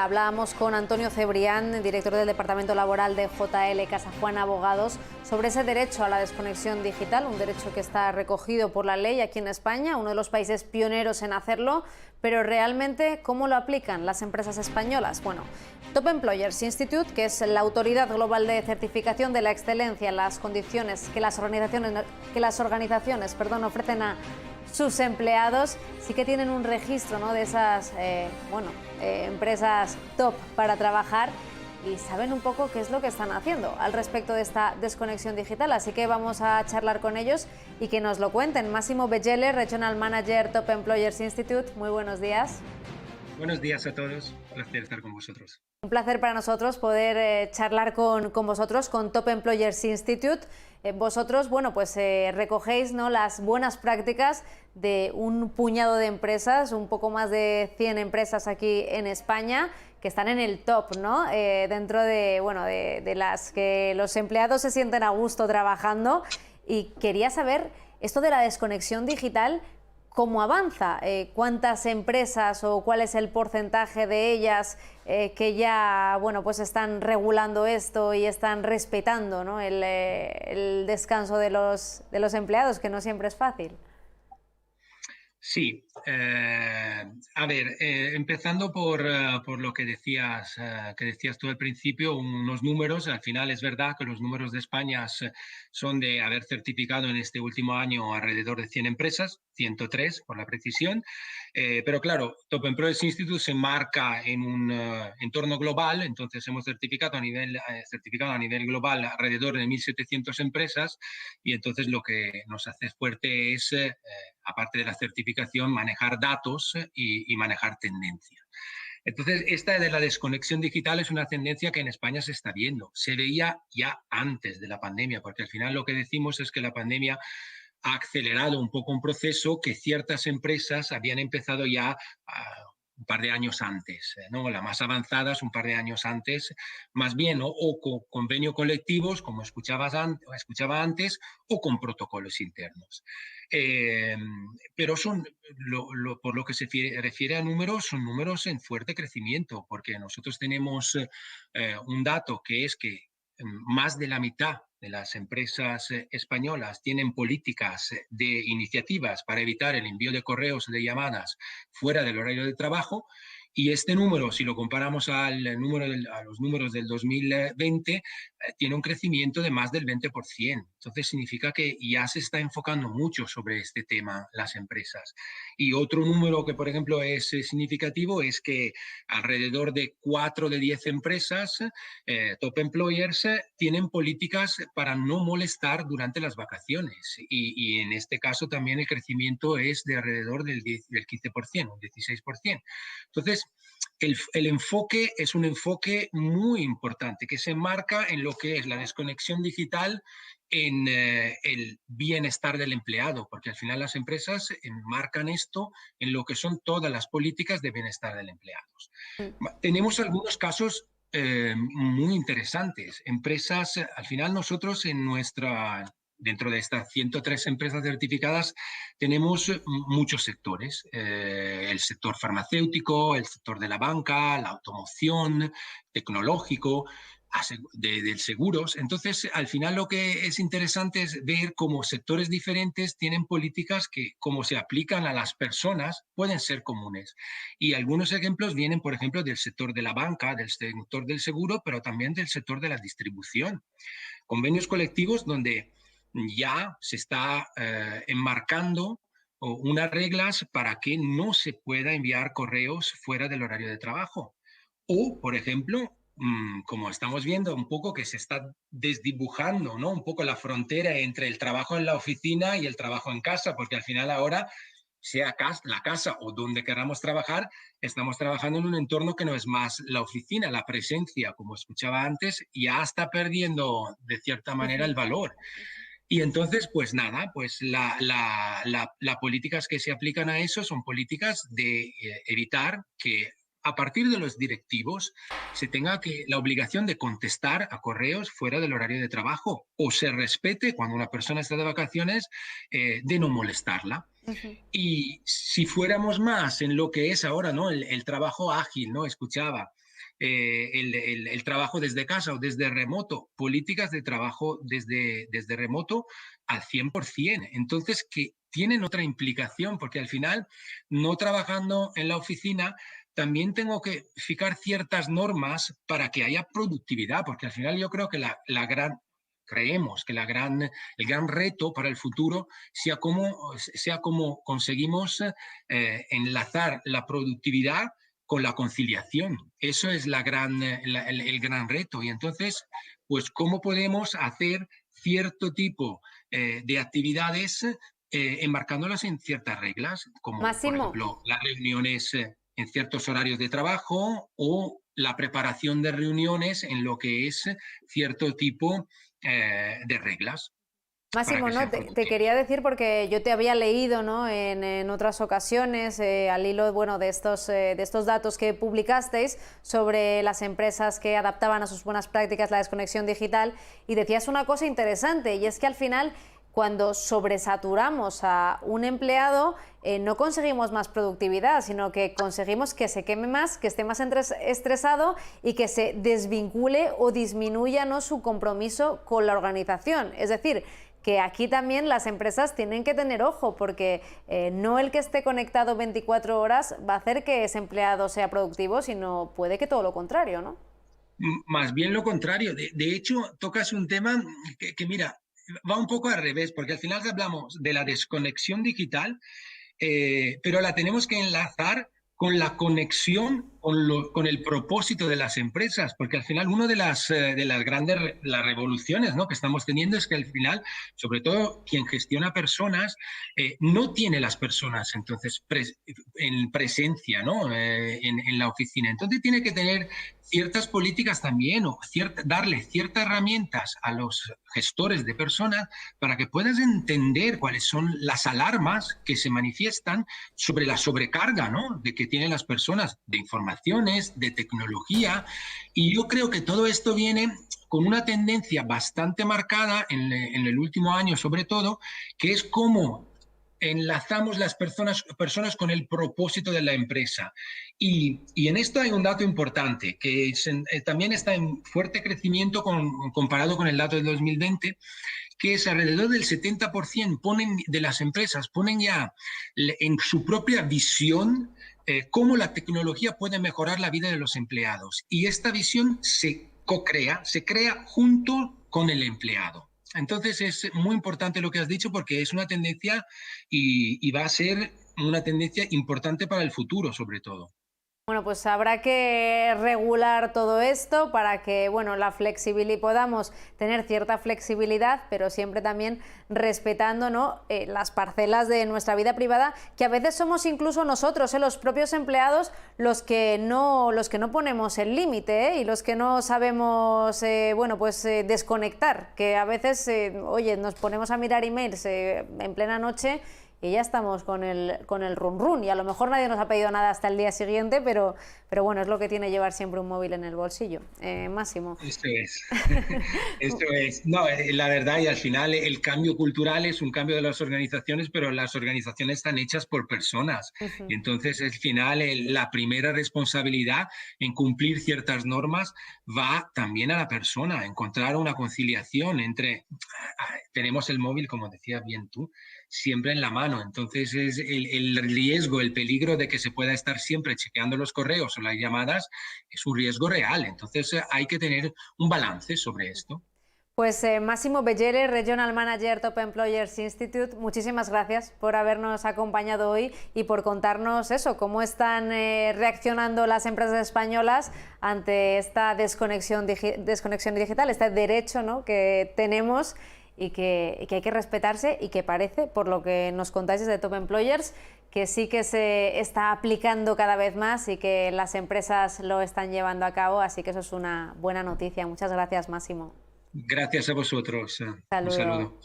Hablábamos con Antonio Cebrián, director del Departamento Laboral de JL Casa Juan Abogados, sobre ese derecho a la desconexión digital, un derecho que está recogido por la ley aquí en España, uno de los países pioneros en hacerlo, pero realmente, ¿cómo lo aplican las empresas españolas? Bueno, Top Employers Institute, que es la autoridad global de certificación de la excelencia en las condiciones que las organizaciones ofrecen a sus empleados, sí que tienen un registro, ¿no?, de esas empresas top para trabajar y saben un poco qué es lo que están haciendo al respecto de esta desconexión digital. Así que vamos a charlar con ellos y que nos lo cuenten. Massimo Begele, Regional Manager Top Employers Institute. Muy buenos días. Buenos días a todos, un placer estar con vosotros. Un placer para nosotros poder charlar con vosotros, con Top Employers Institute. Vosotros, recogéis, ¿no?, las buenas prácticas de un puñado de empresas, un poco más de 100 empresas aquí en España, que están en el top, ¿no? Dentro de las que los empleados se sienten a gusto trabajando. Y quería saber, esto de la desconexión digital, ¿cómo avanza? ¿Cuántas empresas o cuál es el porcentaje de ellas que ya están regulando esto y están respetando, ¿no?, el descanso de los empleados, que no siempre es fácil? Sí, empezando por lo que decías tú al principio, unos números. Al final es verdad que los números de España son de haber certificado en este último año alrededor de 100 empresas, 103 por la precisión, pero claro, Top Employers Institute se marca en un entorno global. Entonces hemos certificado a nivel global alrededor de 1.700 empresas, y entonces lo que nos hace fuerte es, aparte de la certificación, manejar datos y manejar tendencias. Entonces, esta de la desconexión digital es una tendencia que en España se está viendo. Se veía ya antes de la pandemia, porque al final lo que decimos es que la pandemia ha acelerado un poco un proceso que ciertas empresas habían empezado ya un par de años antes, ¿no? Las más avanzadas un par de años antes, más bien, ¿no?, o con convenios colectivos, como escuchaba antes, o con protocolos internos. Pero por lo que se refiere a números, son números en fuerte crecimiento, porque nosotros tenemos un dato que es que más de la mitad de las empresas españolas tienen políticas de iniciativas para evitar el envío de correos o de llamadas fuera del horario de trabajo. Y este número, si lo comparamos a los números del 2020, tiene un crecimiento de más del 20%. Entonces significa que ya se está enfocando mucho sobre este tema las empresas. Y otro número que, por ejemplo, es significativo es que alrededor de 4 de 10 empresas Top Employers tienen políticas para no molestar durante las vacaciones. Y en este caso también el crecimiento es de alrededor del 15%, un 16%. Entonces, el enfoque es un enfoque muy importante que se enmarca en lo que es la desconexión digital, en el bienestar del empleado, porque al final las empresas enmarcan esto en lo que son todas las políticas de bienestar del empleado. Tenemos algunos casos muy interesantes. Empresas, al final nosotros dentro de estas 103 empresas certificadas, tenemos muchos sectores. El sector farmacéutico, el sector de la banca, la automoción, tecnológico, del seguros. Entonces, al final lo que es interesante es ver cómo sectores diferentes tienen políticas que, como se aplican a las personas, pueden ser comunes. Y algunos ejemplos vienen, por ejemplo, del sector de la banca, del sector del seguro, pero también del sector de la distribución. Convenios colectivos donde ya se está enmarcando unas reglas para que no se pueda enviar correos fuera del horario de trabajo. O, por ejemplo, como estamos viendo un poco que se está desdibujando, ¿no?, un poco la frontera entre el trabajo en la oficina y el trabajo en casa, porque al final ahora, sea la casa o donde queramos trabajar, estamos trabajando en un entorno que no es más la oficina. La presencia, como escuchaba antes, ya está perdiendo de cierta manera el valor. Y entonces, pues nada, pues las políticas que se aplican a eso son políticas de evitar que a partir de los directivos se tenga la obligación de contestar a correos fuera del horario de trabajo, o se respete cuando una persona está de vacaciones, de no molestarla. Y si fuéramos más en lo que es ahora, ¿no?, el trabajo ágil, ¿no?, escuchaba. el trabajo desde casa o desde remoto, políticas de trabajo desde remoto al 100%. Entonces, que tienen otra implicación, porque al final, no trabajando en la oficina, también tengo que fijar ciertas normas para que haya productividad, porque al final yo creo que creemos que el gran reto para el futuro sea cómo conseguimos enlazar la productividad con la conciliación. Eso es el gran reto. Y entonces, pues, ¿cómo podemos hacer cierto tipo de actividades enmarcándolas en ciertas reglas, como por Máximo. ejemplo las reuniones en ciertos horarios de trabajo o la preparación de reuniones en lo que es cierto tipo de reglas para Máximo, que no, sean te productivas. quería decir porque yo te había leído, ¿no? En otras ocasiones, al hilo, bueno, de estos datos que publicasteis sobre las empresas que adaptaban a sus buenas prácticas la desconexión digital, y decías una cosa interesante, y es que al final, cuando sobresaturamos a un empleado, no conseguimos más productividad, sino que conseguimos que se queme más, que esté más estresado y que se desvincule o disminuya, ¿no?, su compromiso con la organización. Es decir, que aquí también las empresas tienen que tener ojo, porque no el que esté conectado 24 horas va a hacer que ese empleado sea productivo, sino puede que todo lo contrario, ¿no? Más bien lo contrario. De hecho, tocas un tema mira, va un poco al revés, porque al final hablamos de la desconexión digital, pero la tenemos que enlazar con la conexión con el propósito de las empresas, porque al final una de las grandes las revoluciones, ¿no?, que estamos teniendo es que al final, sobre todo quien gestiona personas, no tiene las personas entonces en presencia, ¿no?, en la oficina. Entonces tiene que tener ciertas políticas también o darle ciertas herramientas a los gestores de personas para que puedas entender cuáles son las alarmas que se manifiestan sobre la sobrecarga, ¿no?, de que tienen las personas de informaciones, de tecnología. Y yo creo que todo esto viene con una tendencia bastante marcada en el último año, sobre todo, que es cómo enlazamos las personas con el propósito de la empresa. Y en esto hay un dato importante, que también está en fuerte crecimiento comparado con el dato del 2020, que es alrededor del 70% de las empresas ponen ya en su propia visión cómo la tecnología puede mejorar la vida de los empleados. Y esta visión se crea junto con el empleado. Entonces es muy importante lo que has dicho, porque es una tendencia y va a ser una tendencia importante para el futuro, sobre todo. Bueno, pues habrá que regular todo esto para que, bueno, la flexibilidad, podamos tener cierta flexibilidad, pero siempre también respetando, ¿no?, las parcelas de nuestra vida privada, que a veces somos incluso nosotros, los propios empleados, los que no ponemos el límite, y los que no sabemos, bueno, pues desconectar, que a veces, oye, nos ponemos a mirar emails en plena noche y ya estamos con el run run, y a lo mejor nadie nos ha pedido nada hasta el día siguiente, pero bueno, es lo que tiene llevar siempre un móvil en el bolsillo. Máximo. Esto es, esto es. No, la verdad, y al final el cambio cultural es un cambio de las organizaciones, pero las organizaciones están hechas por personas. Y entonces, al final, la primera responsabilidad en cumplir ciertas normas va también a la persona, encontrar una conciliación entre, tenemos el móvil, como decías bien tú, siempre en la mano. Entonces, es el riesgo, el peligro de que se pueda estar siempre chequeando los correos o las llamadas es un riesgo real. Entonces, hay que tener un balance sobre esto. Pues Máximo Beggele, Regional Manager Top Employers Institute, muchísimas gracias por habernos acompañado hoy y por contarnos eso, cómo están reaccionando las empresas españolas ante esta desconexión digital, este derecho, ¿no?, que tenemos y que hay que respetarse, y que parece, por lo que nos contáis desde Top Employers, que sí que se está aplicando cada vez más y que las empresas lo están llevando a cabo, así que eso es una buena noticia. Muchas gracias, Máximo. Gracias a vosotros. Un Saludo. saludo.